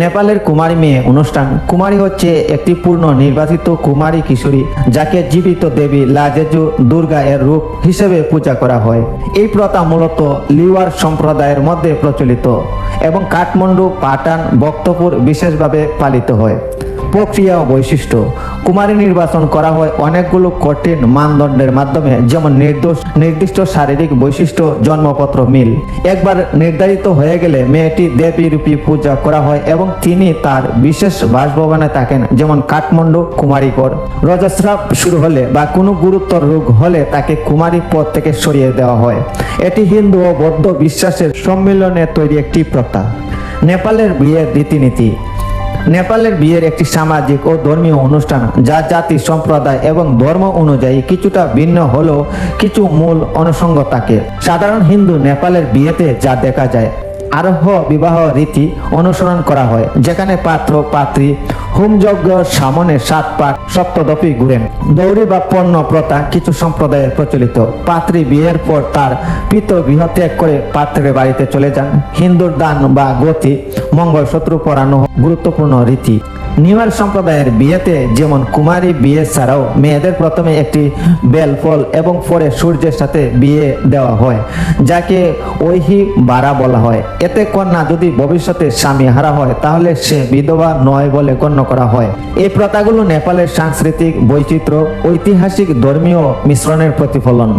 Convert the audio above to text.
নেপালের কুমারী মেয়ে অনুষ্ঠান। কুমারী হচ্ছে একটি পূর্ণ নির্বাচিত কুমারী কিশোরী যাকে জীবিত দেবী লাজেজু দুর্গা এর রূপ হিসেবে পূজা করা হয়। এই প্রথা মূলত লিওয়ার সম্প্রদায়ের মধ্যে প্রচলিত এবং কাঠমান্ডু, পাটান, ভক্তপুর বিশেষভাবে পালিত হয়। প্রক্রিয়া ও বৈশিষ্ট্য। কুমারী নির্বাচন করা হয় অনেকগুলো কঠিন মানদণ্ডের মাধ্যমে, যেমন নির্দিষ্ট শারীরিক বৈশিষ্ট্য, জন্মপত্র মিল। একবার নির্ধারিত হয়ে গেলে মেয়েটি দেবী রূপে পূজা করা হয় এবং তিনি তার বিশেষ বাসভবনে থাকেন, যেমন কাঠমান্ডু কুমারীগড়। রজস্রাব শুরু হলে বা কোনো গুরুতর রোগ হলে তাকে কুমারী পদ থেকে সরিয়ে দেওয়া হয়। এটি হিন্দু ও বৌদ্ধ বিশ্বাসের সম্মিলনে তৈরি একটি প্রথা। নেপালের বিয়ের রীতিনীতি। নেপালের বিয়ের একটি সামাজিক ও ধর্মীয় অনুষ্ঠান যা জাতি, সম্প্রদায় এবং ধর্ম অনুযায়ী কিছুটা ভিন্ন হলেও কিছু মূল অনুষঙ্গ থাকে। সাধারণ হিন্দু নেপালের বিয়েতে যা দেখা যায়, আরোহ বিবাহ রীতি অনুসরণ করা হয়, যেখানে পাত্র পাত্রী হোমযজ্ঞ সামনে 7 পাক সপ্তদপি ঘুরেন। দৌড়ি বা পণ্য প্রথা কিছু সম্প্রদায়ের প্রচলিত। পাত্রী বিয়ের পর তার পিতৃগৃহ ত্যাগ করে পাত্রের বাড়িতে চলে যান। হিন্দুর দান বা গতি মঙ্গলসূত্র পরানো গুরুত্বপূর্ণ রীতি। নিমার সম্প্রদায়ের বিয়েতে যেমন কুমারী বিয়ে ছাড়াও মেয়েদের প্রথমে একটি বেলফল এবং পরে সূর্যের সাথে বিয়ে দেওয়া হয়, যাকে ঐহি বারা বলা হয়। এতে কন্যা যদি ভবিষ্যতে স্বামী হারা হয় তাহলে সে বিধবা নয় বলে গণ্য করা হয়। এই প্রথাগুলো নেপালের সাংস্কৃতিক বৈচিত্র্য, ঐতিহাসিক ধর্মীয় মিশ্রণের প্রতিফলন।